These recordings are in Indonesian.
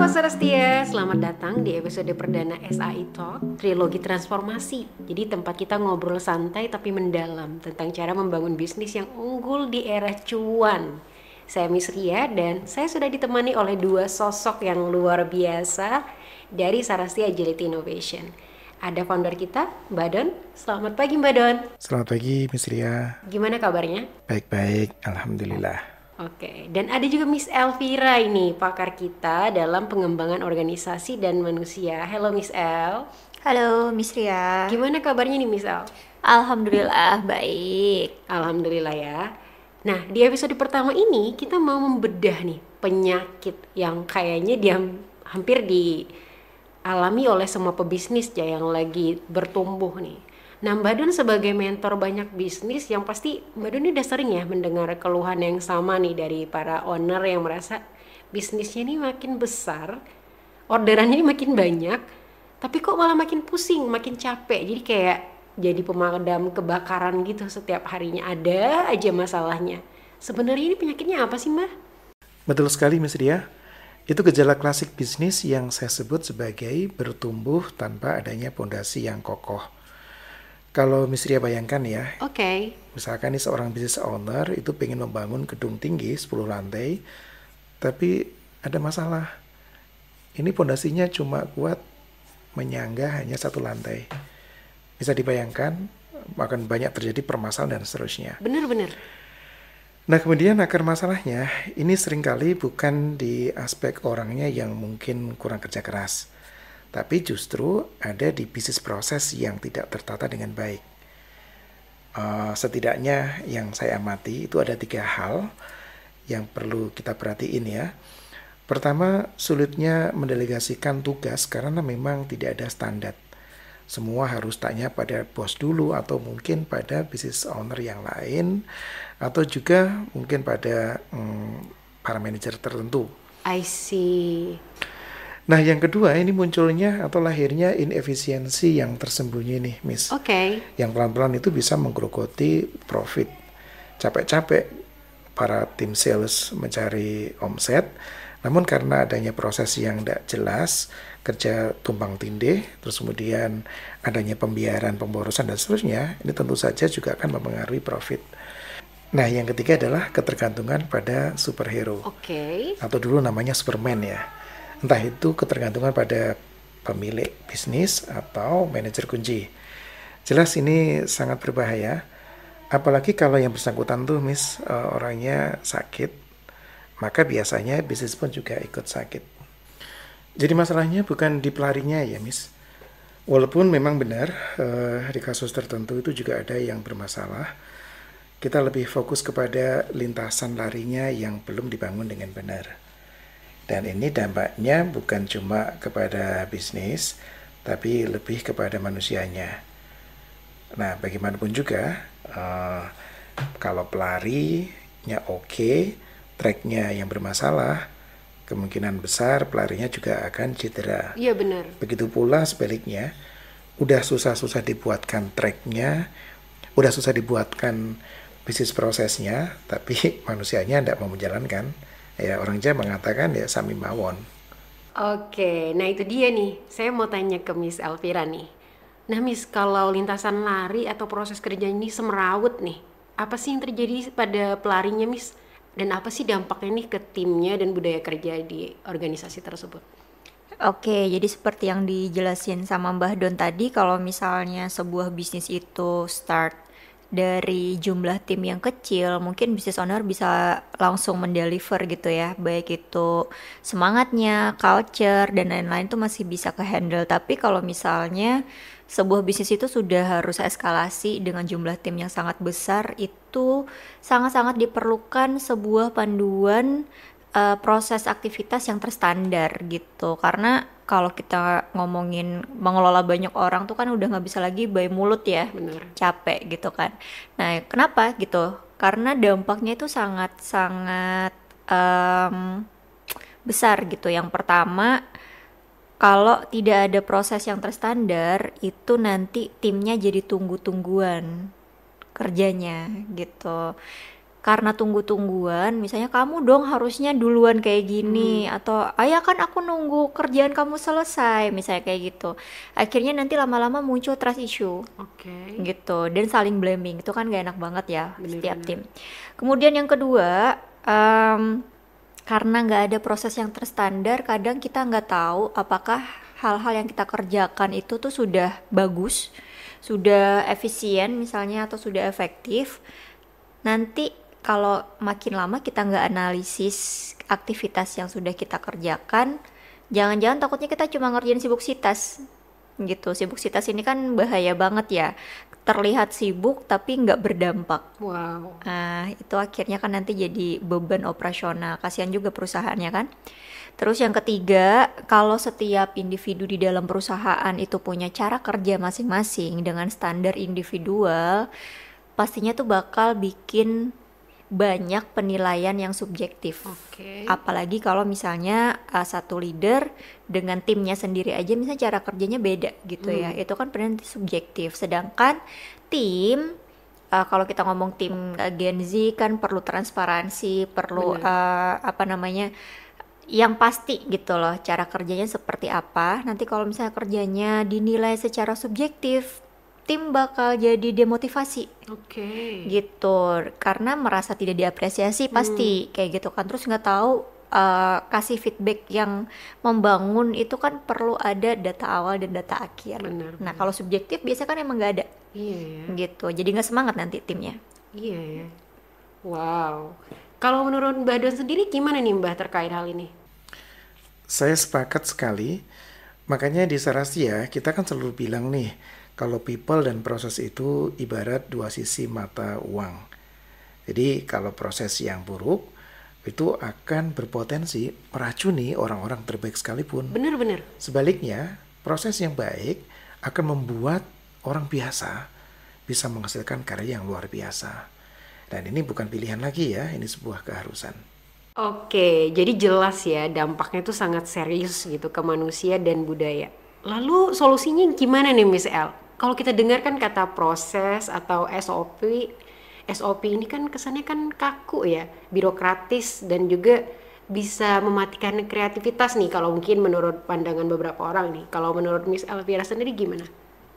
Sahabat Sarastia, selamat datang di episode perdana SAI Talk, trilogi transformasi. Jadi tempat kita ngobrol santai tapi mendalam tentang cara membangun bisnis yang unggul di era cuan. Saya Miss Ria dan saya sudah ditemani oleh dua sosok yang luar biasa dari Sarastia Agility Innovation. Ada founder kita, Mbak Don. Selamat pagi Mbak Don. Selamat pagi, Miss Ria. Gimana kabarnya? Baik-baik, Alhamdulillah. Oke, dan ada juga Miss Elvira ini, pakar kita dalam pengembangan organisasi dan manusia. Halo Miss El. Halo Miss Ria. Gimana kabarnya nih Miss El? Alhamdulillah baik. Alhamdulillah ya. Nah, di episode pertama ini kita mau membedah nih penyakit yang kayaknya hampir dialami oleh semua pebisnis ya yang lagi bertumbuh nih. Nah, Mbak Don sebagai mentor banyak bisnis yang pasti Mbak Don ini udah sering ya mendengar keluhan yang sama nih dari para owner yang merasa bisnisnya ini makin besar, orderannya ini makin banyak, tapi kok malah makin pusing, makin capek. Jadi kayak jadi pemadam kebakaran gitu, setiap harinya ada aja masalahnya. Sebenarnya ini penyakitnya apa sih Mbak? Betul sekali, Miss Ria. Itu gejala klasik bisnis yang saya sebut sebagai bertumbuh tanpa adanya pondasi yang kokoh. Kalau Miss Ria bayangkan ya, misalkan nih seorang business owner itu pengen membangun gedung tinggi 10 lantai, tapi ada masalah. Ini pondasinya cuma kuat menyangga hanya 1 lantai. Bisa dibayangkan akan banyak terjadi permasalahan dan seterusnya. Benar-benar. Nah, kemudian akar masalahnya ini seringkali bukan di aspek orangnya yang mungkin kurang kerja keras, tapi justru ada di bisnis proses yang tidak tertata dengan baik. Setidaknya yang saya amati itu ada 3 hal yang perlu kita perhatiin ya. Pertama, sulitnya mendelegasikan tugas karena memang tidak ada standar. Semua harus tanya pada bos dulu atau mungkin pada business owner yang lain atau juga mungkin pada para manajer tertentu. I see. Nah, yang kedua ini munculnya atau lahirnya inefisiensi yang tersembunyi nih, Miss. Yang pelan-pelan itu bisa menggerogoti profit. Capek-capek para tim sales mencari omset, namun karena adanya proses yang tidak jelas, kerja tumpang tindih, terus kemudian adanya pembiaran, pemborosan dan seterusnya, ini tentu saja juga akan mempengaruhi profit. Nah, yang ketiga adalah ketergantungan pada superhero. Atau dulu namanya Superman ya. Entah itu ketergantungan pada pemilik bisnis atau manajer kunci. Jelas ini sangat berbahaya. Apalagi kalau yang bersangkutan tuh Miss orangnya sakit, maka biasanya bisnis pun juga ikut sakit. Jadi masalahnya bukan di pelarinya ya Miss. Walaupun memang benar di kasus tertentu itu juga ada yang bermasalah, kita lebih fokus kepada lintasan larinya yang belum dibangun dengan benar. Dan ini dampaknya bukan cuma kepada bisnis, tapi lebih kepada manusianya. Nah, bagaimanapun juga, kalau pelarinya oke, tracknya yang bermasalah, kemungkinan besar pelarinya juga akan cedera. Iya benar. Begitu pula sebaliknya, udah susah-susah dibuatkan tracknya, udah susah dibuatkan bisnis prosesnya, tapi manusianya tidak mau menjalankan. Ya, orang Jawa mengatakan ya sami mawon. Nah itu dia nih. Saya mau tanya ke Miss Elvira nih. Nah Miss, kalau lintasan lari atau proses kerja ini semrawut nih, apa sih yang terjadi pada pelarinya Miss? Dan apa sih dampaknya nih ke timnya dan budaya kerja di organisasi tersebut? Jadi seperti yang dijelasin sama Mbah Don tadi, kalau misalnya sebuah bisnis itu start dari jumlah tim yang kecil, mungkin business owner bisa langsung mendeliver gitu ya, baik itu semangatnya, culture, dan lain-lain tuh masih bisa ke-handle. Tapi kalau misalnya sebuah bisnis itu sudah harus eskalasi dengan jumlah tim yang sangat besar, itu sangat-sangat diperlukan sebuah panduan proses aktivitas yang terstandar gitu. Karena kalau kita ngomongin mengelola banyak orang tuh kan udah nggak bisa lagi by mulut ya. Bener. Capek gitu kan. Nah, kenapa gitu? Karena dampaknya itu sangat-sangat besar gitu. Yang pertama, kalau tidak ada proses yang terstandar, itu nanti timnya jadi tunggu-tungguan kerjanya gitu. karena tunggu-tungguan, misalnya kamu dong harusnya duluan kayak gini, atau ayah kan aku nunggu kerjaan kamu selesai, misalnya kayak gitu. Akhirnya nanti lama-lama muncul trust issue, gitu, dan saling blaming. Itu kan gak enak banget ya, setiap tim. Kemudian yang kedua, karena nggak ada proses yang terstandar, kadang kita nggak tahu apakah hal-hal yang kita kerjakan itu tuh sudah bagus, sudah efisien misalnya, atau sudah efektif. Nanti kalau makin lama kita nggak analisis aktivitas yang sudah kita kerjakan, jangan-jangan takutnya kita cuma ngerjain sibuksitas gitu. Sibuksitas ini kan bahaya banget ya, terlihat sibuk tapi nggak berdampak. Wow. Nah, itu akhirnya kan nanti jadi beban operasional, kasihan juga perusahaannya kan. Terus yang ketiga, kalau setiap individu di dalam perusahaan itu punya cara kerja masing-masing dengan standar individual, pastinya tuh bakal bikin banyak penilaian yang subjektif. Apalagi kalau misalnya satu leader dengan timnya sendiri aja misalnya cara kerjanya beda gitu ya. Itu kan penilaian subjektif. Sedangkan tim, kalau kita ngomong tim Gen Z kan perlu transparansi, perlu yang pasti gitu loh, cara kerjanya seperti apa. Nanti kalau misalnya kerjanya dinilai secara subjektif, tim bakal jadi demotivasi. Gitu, karena merasa tidak diapresiasi pasti kayak gitu kan. Terus nggak tahu kasih feedback yang membangun itu kan perlu ada data awal dan data akhir. Nah kalau subjektif biasanya kan emang nggak ada. Gitu, jadi nggak semangat nanti timnya. Wow. Kalau menurut Mbak Don sendiri gimana nih Mbak terkait hal ini? Saya sepakat sekali. Makanya di Sarastia kita kan selalu bilang nih, kalau people dan proses itu ibarat dua sisi mata uang. Jadi kalau proses yang buruk itu akan berpotensi meracuni orang-orang terbaik sekalipun. Benar-benar. Sebaliknya, proses yang baik akan membuat orang biasa bisa menghasilkan karya yang luar biasa. Dan ini bukan pilihan lagi ya, ini sebuah keharusan. Oke, jadi jelas ya dampaknya itu sangat serius gitu ke manusia dan budaya. Lalu solusinya gimana nih Miss El? Kalau kita dengarkan kata proses atau SOP ini kan kesannya kan kaku ya, birokratis dan juga bisa mematikan kreativitas nih kalau mungkin menurut pandangan beberapa orang nih. Kalau menurut Miss Elvira sendiri gimana?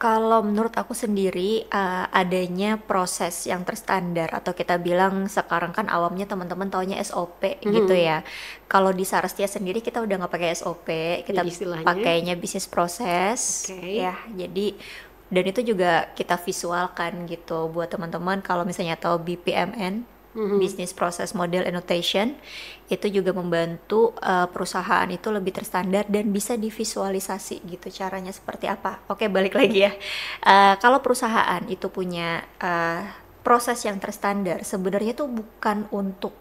Kalau menurut aku sendiri adanya proses yang terstandar atau kita bilang sekarang kan awamnya teman-teman taunya SOP gitu ya. Kalau di Sarastia sendiri kita udah nggak pakai SOP, kita pakainya bisnis proses ya. Jadi dan itu juga kita visualkan gitu buat teman-teman kalau misalnya tahu BPMN, Business Process Model Annotation, itu juga membantu perusahaan itu lebih terstandar dan bisa divisualisasi gitu caranya seperti apa. Oke, balik lagi ya. Kalau perusahaan itu punya proses yang terstandar, sebenarnya itu bukan untuk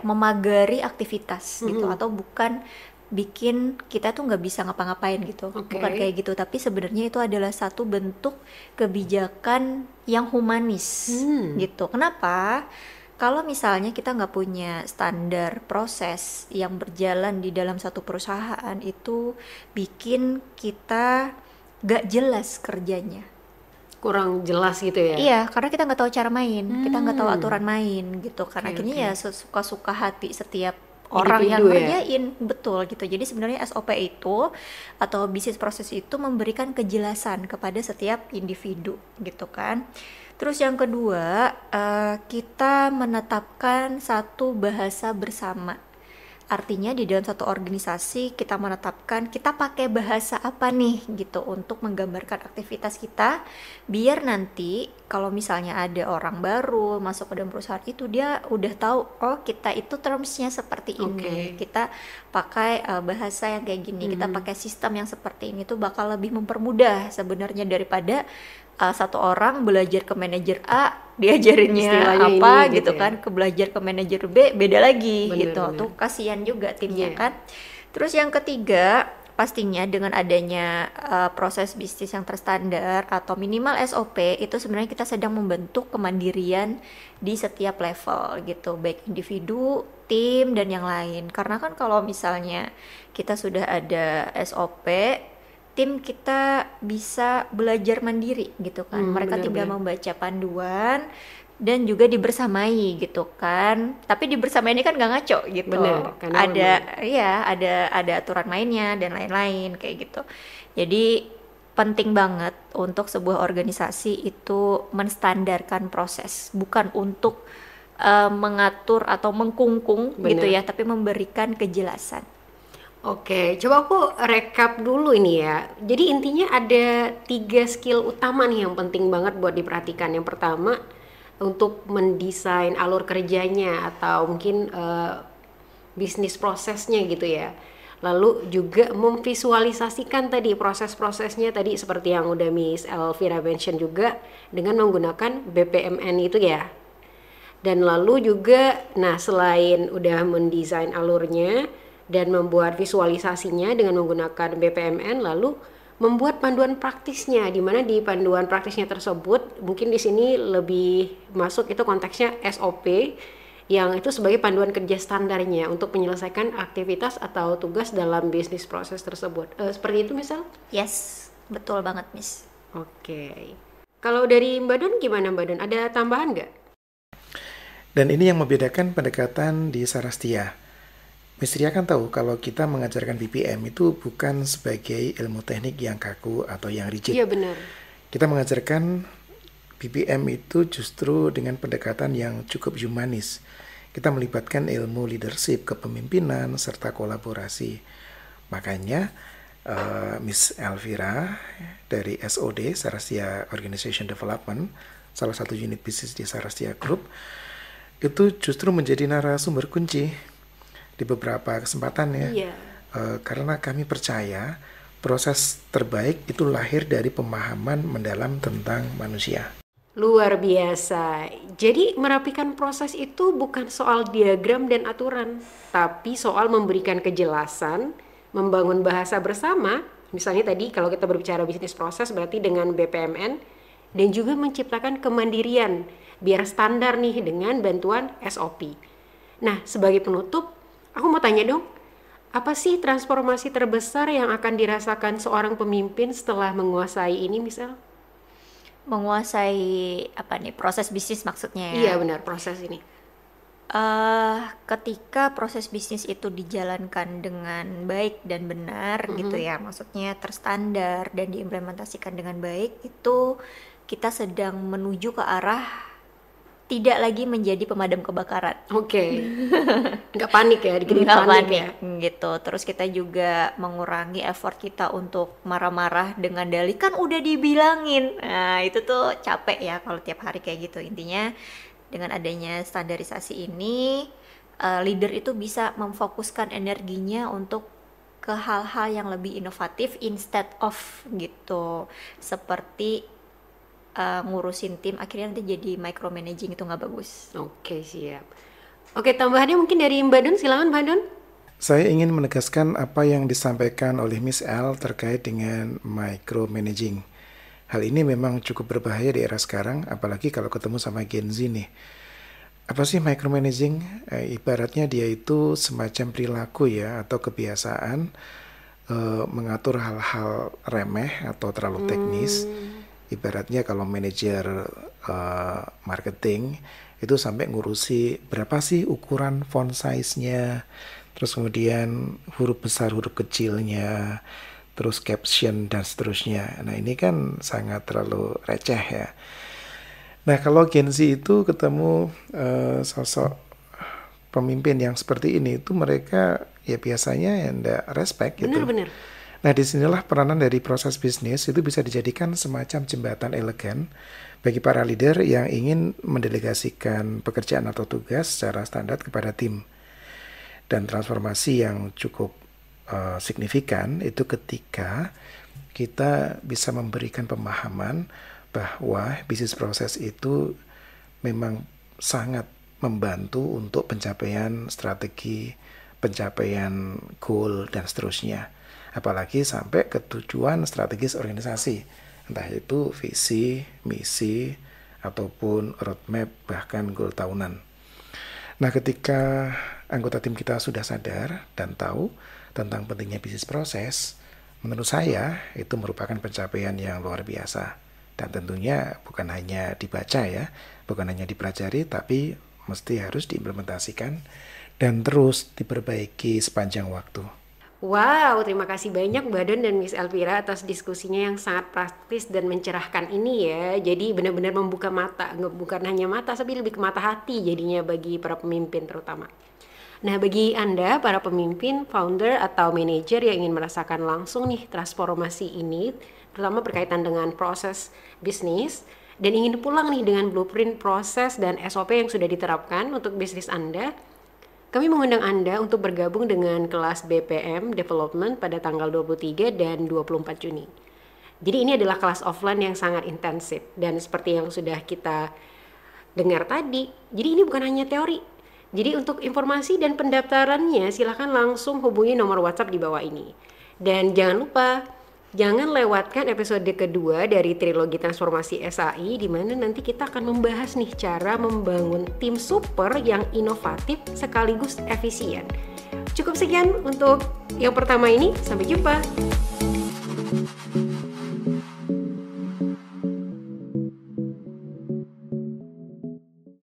memagari aktivitas gitu, atau bukan bikin kita tuh nggak bisa ngapa-ngapain gitu, bukan kayak gitu, tapi sebenarnya itu adalah satu bentuk kebijakan yang humanis gitu. Kenapa? Kalau misalnya kita nggak punya standar proses yang berjalan di dalam satu perusahaan, itu bikin kita nggak jelas kerjanya, kurang jelas gitu ya. Iya, karena kita nggak tahu cara main, kita nggak tahu aturan main gitu. Karena akhirnya ya suka-suka hati setiap orang yang ngerjain, betul gitu. Jadi sebenarnya SOP itu atau bisnis proses itu memberikan kejelasan kepada setiap individu gitu kan. Terus yang kedua, kita menetapkan satu bahasa bersama. Artinya di dalam satu organisasi kita menetapkan kita pakai bahasa apa nih gitu untuk menggambarkan aktivitas kita, biar nanti kalau misalnya ada orang baru masuk ke dalam perusahaan itu dia udah tahu, oh kita itu termsnya seperti ini, kita pakai bahasa yang kayak gini, kita pakai sistem yang seperti ini, tuh bakal lebih mempermudah sebenarnya daripada satu orang belajar ke manajer A diajarinnya apa gitu ya. Kan ke belajar ke manajer B beda lagi. Bener. Tuh kasihan juga timnya kan. Terus yang ketiga, pastinya dengan adanya proses bisnis yang terstandar atau minimal SOP, itu sebenarnya kita sedang membentuk kemandirian di setiap level gitu, baik individu, tim dan yang lain. Karena kan kalau misalnya kita sudah ada SOP, tim kita bisa belajar mandiri gitu kan. Mereka tinggal membaca panduan, dan juga dibersamai gitu kan. Tapi dibersamai ini kan nggak ngaco gitu. Benar, ada aturan mainnya dan lain-lain kayak gitu. Jadi penting banget untuk sebuah organisasi itu menstandarkan proses, bukan untuk mengatur atau mengkungkung gitu ya, tapi memberikan kejelasan. Oke, coba aku rekap dulu ini ya. Jadi intinya ada 3 skill utama nih yang penting banget buat diperhatikan. Yang pertama, untuk mendesain alur kerjanya atau mungkin bisnis prosesnya gitu ya. Lalu juga memvisualisasikan tadi proses-prosesnya tadi seperti yang udah Miss Elvira mention juga dengan menggunakan BPMN itu ya. Dan lalu juga, nah selain udah mendesain alurnya dan membuat visualisasinya dengan menggunakan BPMN, lalu membuat panduan praktisnya, di mana di panduan praktisnya tersebut mungkin di sini lebih masuk itu konteksnya SOP, yang itu sebagai panduan kerja standarnya untuk menyelesaikan aktivitas atau tugas dalam bisnis proses tersebut. Seperti itu misal? Yes, betul banget Miss. Oke. Kalau dari Mbak Don gimana Mbak Don? Ada tambahan nggak? Dan ini yang membedakan pendekatan di Sarastia. Miss Ria kan tahu kalau kita mengajarkan BPM itu bukan sebagai ilmu teknik yang kaku atau yang rigid. Iya benar. Kita mengajarkan BPM itu justru dengan pendekatan yang cukup humanis. Kita melibatkan ilmu leadership, kepemimpinan, serta kolaborasi. Makanya Miss Elvira dari SOD, Sarastia Organization Development, salah satu unit bisnis di Sarastia Group, itu justru menjadi narasumber kunci di beberapa kesempatan ya. Iya. Karena kami percaya proses terbaik itu lahir dari pemahaman mendalam tentang manusia. Luar biasa. Jadi merapikan proses itu bukan soal diagram dan aturan, tapi soal memberikan kejelasan, membangun bahasa bersama. Misalnya tadi kalau kita berbicara bisnis proses berarti dengan BPMN, dan juga menciptakan kemandirian biar standar nih dengan bantuan SOP. Nah, sebagai penutup, aku mau tanya dong, apa sih transformasi terbesar yang akan dirasakan seorang pemimpin setelah menguasai ini misal? Menguasai apa nih, proses bisnis maksudnya ya? Iya benar, proses ini. Ketika proses bisnis itu dijalankan dengan baik dan benar gitu ya, maksudnya terstandar dan diimplementasikan dengan baik, itu kita sedang menuju ke arah tidak lagi menjadi pemadam kebakaran. Oke. Nggak panik ya, nggak panik ya gitu. Terus kita juga mengurangi effort kita untuk marah-marah dengan dalih kan udah dibilangin. Nah itu tuh capek ya kalau tiap hari kayak gitu. Intinya dengan adanya standarisasi ini, leader itu bisa memfokuskan energinya untuk ke hal-hal yang lebih inovatif instead of gitu, seperti ngurusin tim akhirnya nanti jadi micromanaging, itu nggak bagus. Oke, siap. Oke, tambahannya mungkin dari Mbak Don, silakan Mbak Don. Saya ingin menegaskan apa yang disampaikan oleh Miss L terkait dengan micromanaging. Hal ini memang cukup berbahaya di era sekarang, apalagi kalau ketemu sama Gen Z nih. Apa sih micromanaging? Ibaratnya dia itu semacam perilaku ya, atau kebiasaan mengatur hal-hal remeh atau terlalu teknis. Ibaratnya kalau manajer marketing itu sampai ngurusi berapa sih ukuran font size-nya, terus kemudian huruf besar, huruf kecilnya, terus caption dan seterusnya. Nah ini kan sangat terlalu receh ya. Nah kalau Gen Z itu ketemu sosok pemimpin yang seperti ini, itu mereka ya biasanya ya enggak respect gitu. Benar-benar. Nah disinilah peranan dari proses bisnis itu bisa dijadikan semacam jembatan elegan bagi para leader yang ingin mendelegasikan pekerjaan atau tugas secara standar kepada tim. Dan transformasi yang cukup signifikan itu ketika kita bisa memberikan pemahaman bahwa bisnis proses itu memang sangat membantu untuk pencapaian strategi, pencapaian goal, dan seterusnya. Apalagi sampai ke tujuan strategis organisasi, entah itu visi, misi, ataupun roadmap, bahkan goal tahunan. Nah ketika anggota tim kita sudah sadar dan tahu tentang pentingnya bisnis proses, menurut saya itu merupakan pencapaian yang luar biasa. Dan tentunya bukan hanya dibaca ya, bukan hanya dipelajari, tapi mesti harus diimplementasikan dan terus diperbaiki sepanjang waktu. Wow, terima kasih banyak Mbak Don dan Miss Elvira atas diskusinya yang sangat praktis dan mencerahkan ini ya. Jadi benar-benar membuka mata, bukan hanya mata, tapi lebih ke mata hati jadinya bagi para pemimpin terutama. Nah, bagi Anda, para pemimpin, founder, atau manajer yang ingin merasakan langsung nih transformasi ini, terutama berkaitan dengan proses bisnis, dan ingin pulang nih dengan blueprint proses dan SOP yang sudah diterapkan untuk bisnis Anda, kami mengundang Anda untuk bergabung dengan kelas BPM Development pada tanggal 23 dan 24 Juni. Jadi ini adalah kelas offline yang sangat intensif, dan seperti yang sudah kita dengar tadi, jadi ini bukan hanya teori. Jadi untuk informasi dan pendaftarannya silakan langsung hubungi nomor WhatsApp di bawah ini. Dan jangan lupa, jangan lewatkan episode kedua dari trilogi transformasi SAI, di mana nanti kita akan membahas nih cara membangun tim super yang inovatif sekaligus efisien. Cukup sekian untuk yang pertama ini, sampai jumpa.